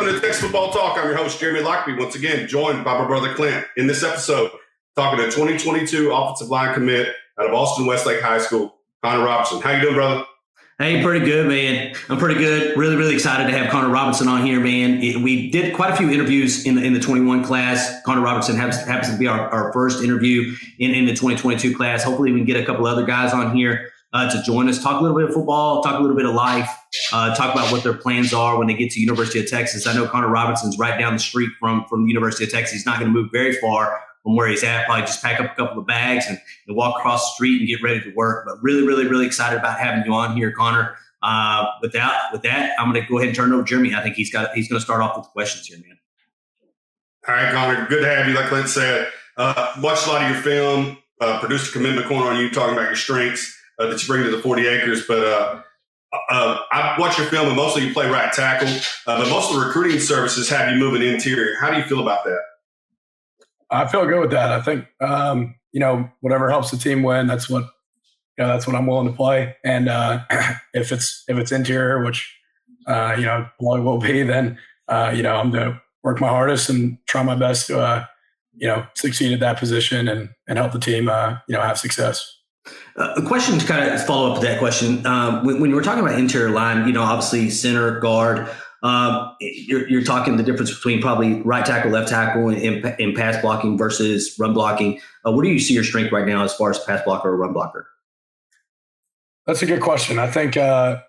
Welcome to Texas Football Talk. I'm your host, Jeremy Lockby, once again joined by my brother Clint. In this episode, talking to 2022 offensive line commit out of Austin Westlake High School, Connor Robertson. How you doing, brother? Hey, pretty good, man. I'm pretty good. Really, really excited to have Connor Robertson on here, man. We did quite a few interviews in the 21 class. Connor Robertson happens to be our first interview in the 2022 class. Hopefully we can get a couple other guys on here to join us, talk a little bit of football, talk a little bit of life, talk about what their plans are when they get to University of Texas. I know Connor Robertson's right down the street from the University of Texas. He's not going to move very far from where he's at. Probably just pack up a couple of bags and walk across the street and get ready to work. But really, really, really excited about having you on here, Connor. With that, I'm going to go ahead and turn it over to Jeremy. I think he's going to start off with the questions here, man. All right, Connor. Good to have you. Like Clint said, watched a lot of your film. Produced a commitment corner on you, talking about your strengths that you bring to the 40 acres. But I watched your film, and mostly you play right tackle. But most of the recruiting services have you moving interior. How do you feel about that? I feel good with that. I think whatever helps the team win, that's what I'm willing to play. And if it's interior, which probably will be, then I'm going to work my hardest and try my best to succeed at that position and help the team have success. A question to kind of follow up to that question. When you were talking about interior line, obviously center, guard, you're talking the difference between probably right tackle, left tackle in pass blocking versus run blocking. Where do you see your strength right now as far as pass blocker or run blocker? That's a good question. I think, I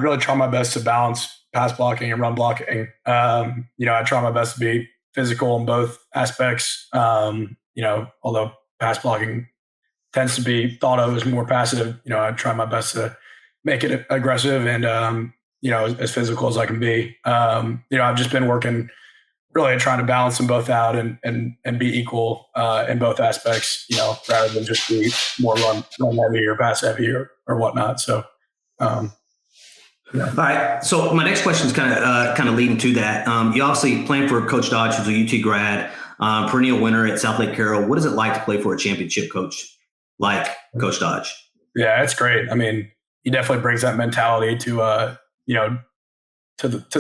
really try my best to balance pass blocking and run blocking. I try my best to be physical in both aspects. Although pass blocking tends to be thought of as more passive, I try my best to make it aggressive and, as physical as I can be. I've just been working really trying to balance them both out and be equal in both aspects, rather than just be more run heavy or pass heavy or whatnot. So, All right. So my next question is kind of leading to that. You obviously playing for Coach Dodge, who's a UT grad, perennial winner at South Lake Carroll. What is it like to play for a championship coach like Coach Dodge? Yeah, it's great. I mean, he definitely brings that mentality to the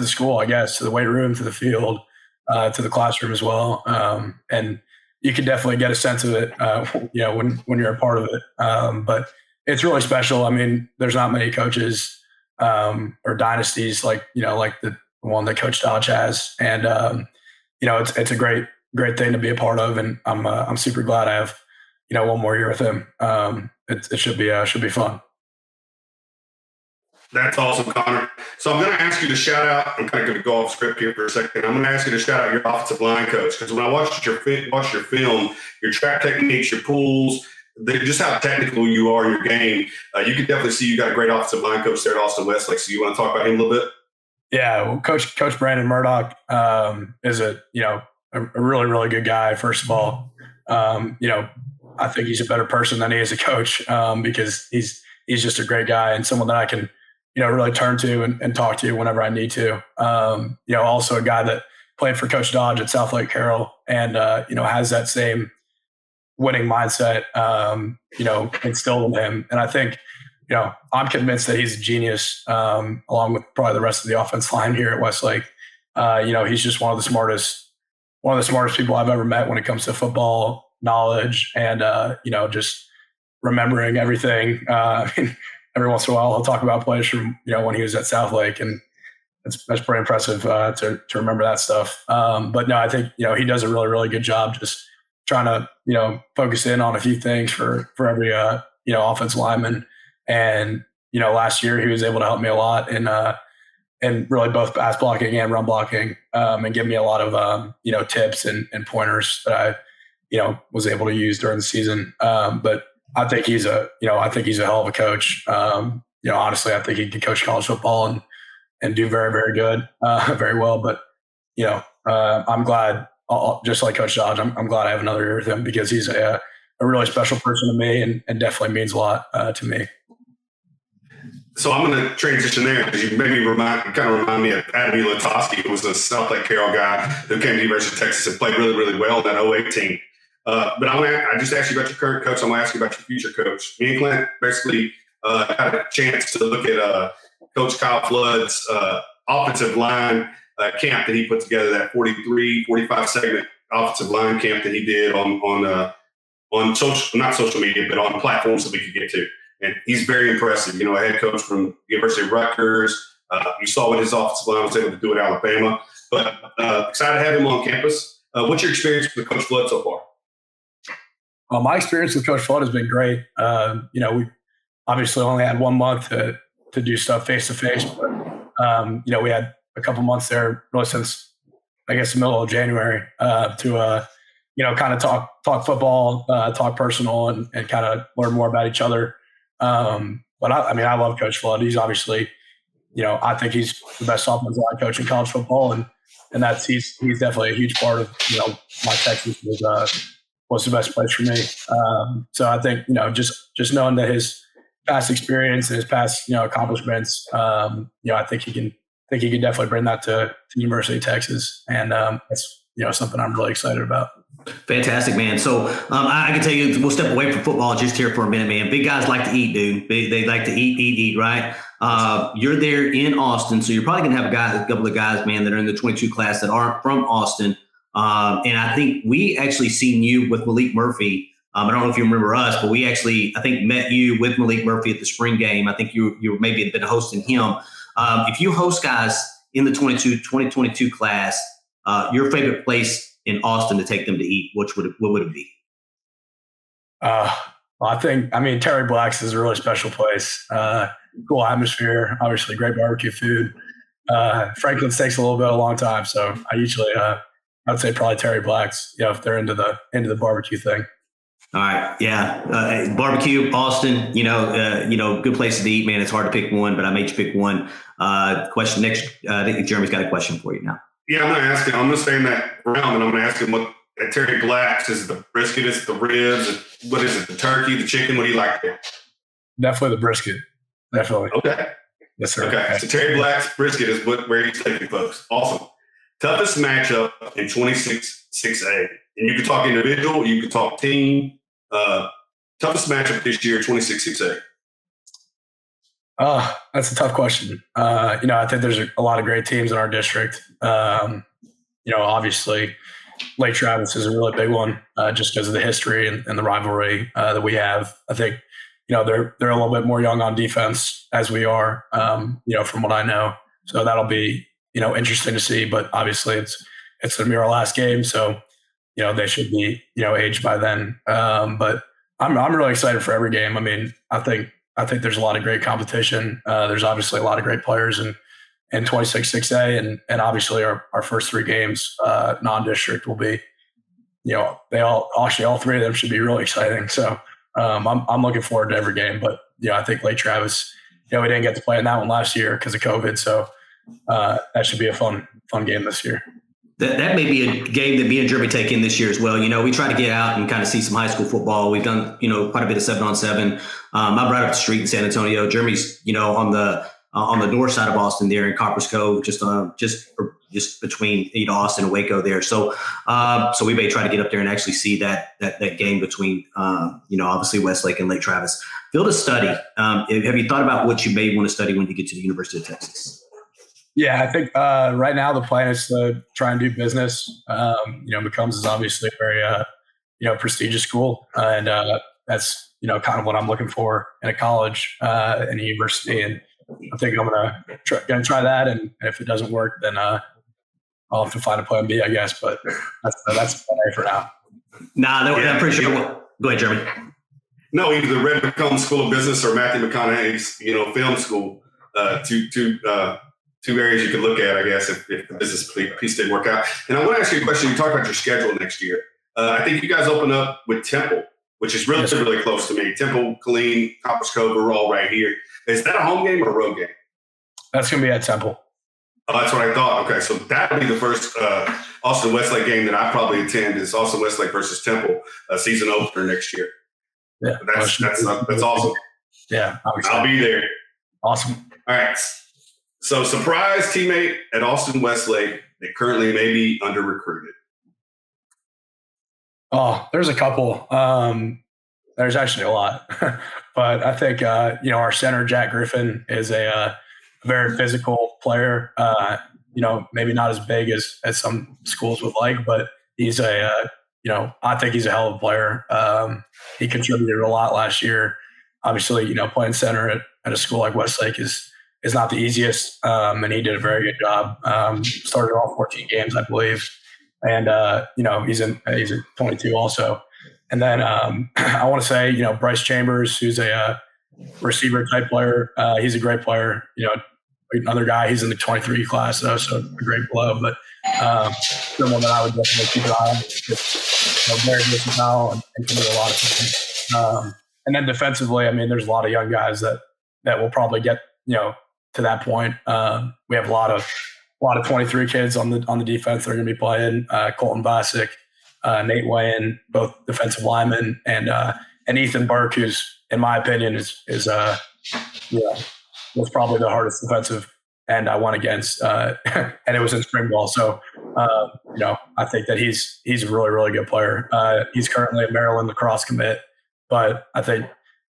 school, I guess, to the weight room, to the field, to the classroom as well. And you can definitely get a sense of it, when you're a part of it. But it's really special. I mean, there's not many coaches or dynasties like the one that Coach Dodge has. And, it's a great thing to be a part of. And I'm super glad I have, one more year with him. It should be fun. That's awesome, Connor. So I'm going to ask you to shout out. I'm kind of going to go off script here for a second. I'm going to ask you to shout out your offensive line coach, because when I watched your film, your trap techniques, your pulls, just how technical you are in your game, you can definitely see you got a great offensive line coach there at Austin Westlake. So you want to talk about him a little bit? Yeah, well, Coach Brandon Murdoch is a really, really good guy. First of all, I think he's a better person than he is a coach because he's just a great guy and someone that I can really turn to and talk to whenever I need to. Also a guy that played for Coach Dodge at South Lake Carroll and has that same winning mindset instilled in him. And I think I'm convinced that he's a genius along with probably the rest of the offense line here at Westlake. He's just one of the smartest people I've ever met when it comes to football knowledge and just remembering everything. Every once in a while, he'll talk about plays from when he was at South Lake, and that's pretty impressive to remember that stuff. But no, I think he does a really, really good job just trying to focus in on a few things for every offensive lineman. And last year he was able to help me a lot in really both pass blocking and run blocking, and give me a lot of tips and pointers that I was able to use during the season. But I think he's a hell of a coach. Honestly, I think he can coach college football and do very, very good, very well. But, I'm glad, just like Coach Dodge, I'm glad I have another year with him because he's a really special person to me and definitely means a lot to me. So I'm going to transition there because you made me remind me of Adam Latosky, who was a South Lake Carroll guy who came to the University of Texas and played really, really well in that 08 team. But I just asked you about your current coach. I'm going to ask you about your future coach. Me and Clint basically had a chance to look at Coach Kyle Flood's offensive line camp that he put together, that 45 segment offensive line camp that he did on social, not social media, but on platforms that we could get to. And he's very impressive. A head coach from University of Rutgers. You saw what his offensive line was able to do at Alabama. But excited to have him on campus. What's your experience with Coach Flood so far? My experience with Coach Flood has been great. We obviously only had 1 month to do stuff face to face, but we had a couple months there really since I guess the middle of January to kind of talk football, talk personal, and kind of learn more about each other. But I love Coach Flood. He's obviously, I think he's the best offensive line coach in college football, and he's definitely a huge part of why Texas was the best place for me. So I think just knowing that his past experience and his past accomplishments, I think he can definitely bring that to the University of Texas, and it's something I'm really excited about. Fantastic, man. So I can tell you, we'll step away from football just here for a minute, man. Big guys like to eat, dude. They like to eat, right? You're there in Austin, so you're probably going to have a couple of guys, man, that are in the 22 class that aren't from Austin. And I think we actually seen you with Malik Murphy. I don't know if you remember us, but we actually, I think, met you with Malik Murphy at the spring game. I think you maybe had been hosting him. If you host guys in the 2022 class, your favorite place in Austin to take them to eat, what would it be? Terry Black's is a really special place. Cool atmosphere, obviously great barbecue food. Franklin's takes a long time, so I usually I'd say probably Terry Black's. If they're into the barbecue thing. All right, yeah, barbecue, Austin. Good places to eat, man. It's hard to pick one, but I made you pick one. Question next. I think Jeremy's got a question for you now. Yeah, I'm going to ask him. I'm going to stay in that realm, and I'm going to ask him what at Terry Black's is it the brisket, is it the ribs, what is it, the turkey, the chicken? What do you like there? Definitely the brisket. Definitely. Okay. Yes, sir. Okay. So Terry Black's brisket is where he's taking folks. Awesome. Toughest matchup in 26-6A. And you can talk individual, you can talk team. Toughest matchup this year, 26-6A. That's a tough question. I think there's a lot of great teams in our district. Obviously, Lake Travis is a really big one just because of the history and the rivalry that we have. I think, they're a little bit more young on defense as we are, from what I know. So that'll be, interesting to see. But obviously, it's their last game, so they should be aged by then. But I'm really excited for every game. I think there's a lot of great competition. There's obviously a lot of great players in 26-6A, and obviously our first three games non-district will be, all three of them should be really exciting. So I'm looking forward to every game. But I think Lake Travis, we didn't get to play in that one last year because of COVID. So that should be a fun game this year. That may be a game that me and Jeremy take in this year as well. We try to get out and kind of see some high school football. We've done, quite a bit of 7-on-7. I'm right up the street in San Antonio. Jeremy's, on the north side of Austin there in Coppers Cove, just between, Austin and Waco there. So we may try to get up there and actually see that game between, obviously Westlake and Lake Travis. Field of study. Have you thought about what you may want to study when you get to the University of Texas? Yeah, I think right now the plan is to try and do business. McCombs is obviously a very, prestigious school. And that's, kind of what I'm looking for in a college and a university. And I think I'm going to try that. And if it doesn't work, then I'll have to find a plan B, I guess. But that's the plan A for now. I'm pretty sure. Go ahead, Jeremy. No, either the Red McCombs School of Business or Matthew McConaughey's, film school. Two areas you could look at, I guess, if the business piece didn't work out. And I want to ask you a question. You talked about your schedule next year. I think you guys open up with Temple, which is really, really close to me. Temple, Killeen, Coppers Cove, we're all right here. Is that a home game or a road game? That's going to be at Temple. Oh, that's what I thought. Okay, so that'll be the first Austin Westlake game that I probably attend is Austin Westlake versus Temple, season opener next year. Yeah, that's awesome. Yeah, I'll be there. Awesome. All right. So, surprise teammate at Austin Westlake that currently may be under recruited. Oh, there's a couple. There's actually a lot, but I think our center Jack Griffin is a very physical player. maybe not as big as some schools would like, but he's I think he's a hell of a player. He contributed a lot last year. Obviously, playing center at a school like Westlake is not the easiest, and he did a very good job. Started all 14 games, I believe, and he's in 22 also. And then I want to say, Bryce Chambers, who's a receiver type player. He's a great player. Another guy. He's in the 23 class though, so a great blow. But someone that I would definitely keep an eye on. Just, very versatile and can do a lot of things. And then defensively, there's a lot of young guys that will probably get to that point. We have a lot of 23 kids on the defense that are going to be playing. Colton Bassick, Nate Wayne, both defensive linemen, and Ethan Burke, who's in my opinion is was probably the hardest defensive end I went against, and it was in spring ball. So I think that he's a really, really good player. He's currently a Maryland lacrosse commit, but I think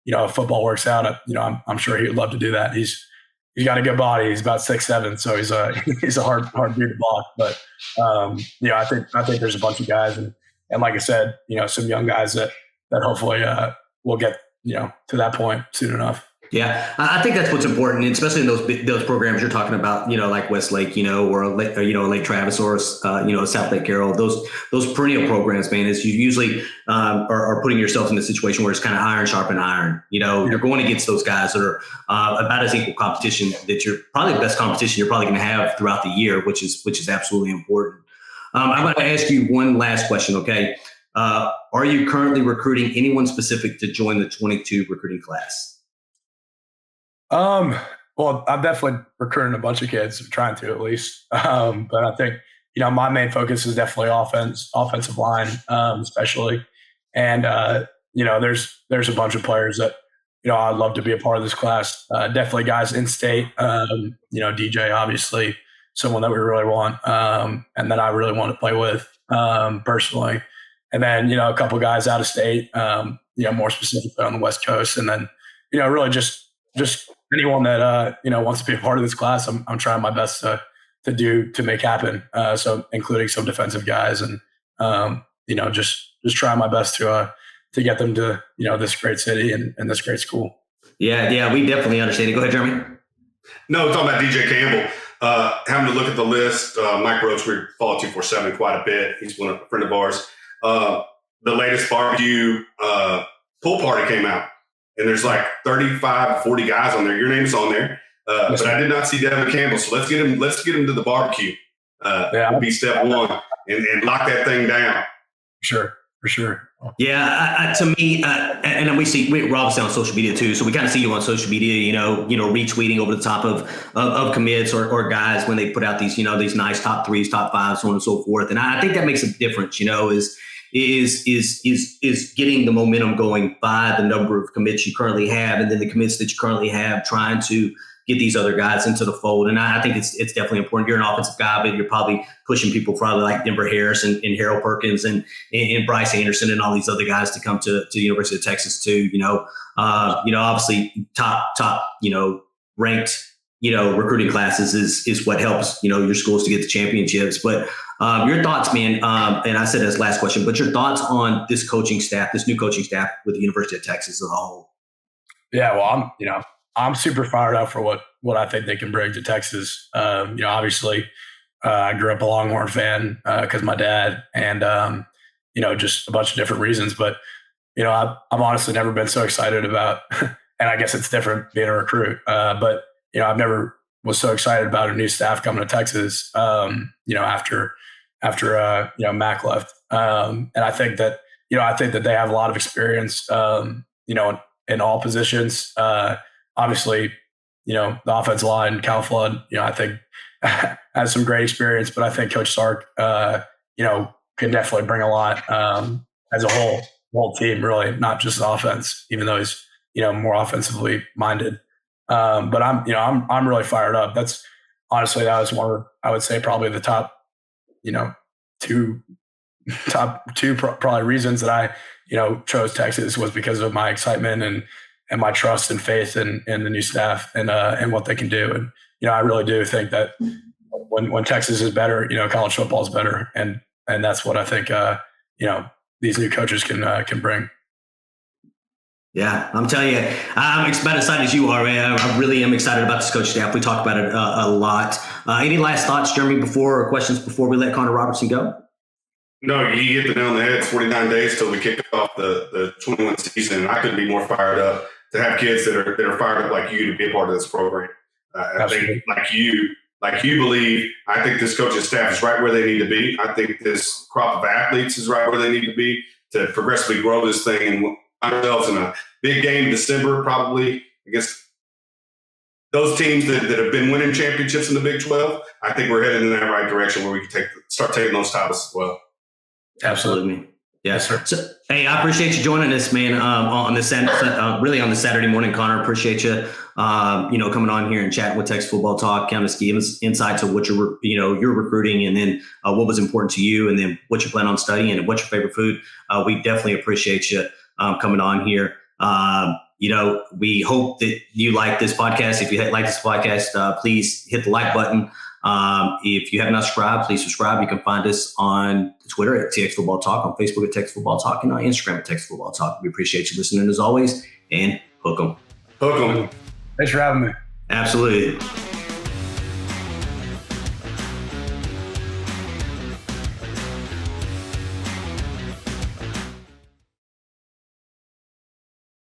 if football works out, I'm sure he would love to do that. He's got a good body. He's about 6'7", so he's a hard dude to block. But I think there's a bunch of guys, and like I said, some young guys that hopefully will get to that point soon enough. Yeah, I think that's what's important, especially in those programs you're talking about, like Westlake, or Lake Travis or South Lake Carroll. Those perennial programs, man, is you usually are putting yourself in a situation where it's kind of iron sharpen iron. You're going against those guys that are about as equal competition, that you're probably the best competition you're probably going to have throughout the year, which is absolutely important. I'm going to ask you one last question. Okay, are you currently recruiting anyone specific to join the 22 recruiting class? Well, I'm definitely recruiting a bunch of kids. I'm trying to, at least. But I think, my main focus is definitely offensive line, especially. And, there's a bunch of players that, I'd love to be a part of this class. Definitely guys in state, DJ, obviously someone that we really want. And that I really want to play with, personally. And then, a couple guys out of state, more specifically on the West Coast. And then, really just anyone that wants to be a part of this class, I'm trying my best to make happen. So including some defensive guys, and just trying my best to get them to this great city and this great school. Yeah, we definitely understand it. Go ahead, Jeremy. No, talking about DJ Campbell. Having to look at the list, Mike Roach, we follow 247 quite a bit. He's a friend of ours. The latest barbecue pool party came out. And there's like 35, 40 guys on there. Your name's on there. But I did not see Devin Campbell. So let's get him to the barbecue. Would be step one and lock that thing down. For sure. Yeah, to me, and we see Rob's on social media too. So we kind of see you on social media, retweeting over the top of commits or guys when they put out these, these nice top threes, top fives, so on and so forth. And I think that makes a difference, is getting the momentum going by the number of commits you currently have, and then the commits that you currently have, trying to get these other guys into the fold. And I think it's definitely important. You're an offensive guy, but you're probably pushing people probably like Denver Harris and Harold Perkins and Bryce Anderson and all these other guys to come to the University of Texas too. Obviously top ranked recruiting classes is what helps your schools to get the championships. But your thoughts, man, and I said this last question, but your thoughts on this coaching staff, this new coaching staff with the University of Texas as a whole? Yeah, well, I'm super fired up for what I think they can bring to Texas. Obviously, I grew up a Longhorn fan because my dad, and just a bunch of different reasons. But I've honestly never been so excited about, and I guess it's different being a recruit. But I've never was so excited about a new staff coming to Texas. After Mac left, and I think that they have a lot of experience. In all positions. Obviously, the offensive line, Cal Flood, I think has some great experience, but I think Coach Sark, can definitely bring a lot as a whole team, really, not just the offense, even though he's, more offensively minded. But I'm really fired up. That was one of, I would say, probably the top two probably reasons that I, chose Texas was because of my excitement and my trust and faith in the new staff and what they can do. And, I really do think that when Texas is better, college football is better, and that's what I think these new coaches can bring. Yeah, I'm telling you, I'm about as excited as you are, man. I really am excited about this coach staff. We talk about it a lot. Any last thoughts, Jeremy, or questions before we let Connor Robertson go? No, you hit the nail on the head. 49 days till we kick off the 21 season, and I couldn't be more fired up to have kids that are fired up like you to be a part of this program. I think like you believe, I think this coaching staff is right where they need to be. I think this crop of athletes is right where they need to be to progressively grow this thing and ourselves in a big game in December, probably against those teams that have been winning championships in the Big 12. I think we're headed in that right direction where we can start taking those titles as well. Absolutely. Yes, sir. So, hey, I appreciate you joining us, man, on this really on the Saturday morning, Connor. Appreciate you, coming on here and chatting with Texas Football Talk, kind of giving us insights of what you're recruiting, and then what was important to you, and then what you plan on studying, and what's your favorite food. We definitely appreciate you coming on here. We hope that you like this podcast. If you like this podcast, please hit the like button. If you have not subscribed, please subscribe. You can find us on Twitter at TX Football Talk, on Facebook at Texas Football Talk, and on Instagram at Texas Football Talk. We appreciate you listening as always, and hook 'em. Hook 'em. Thanks for having me. Absolutely.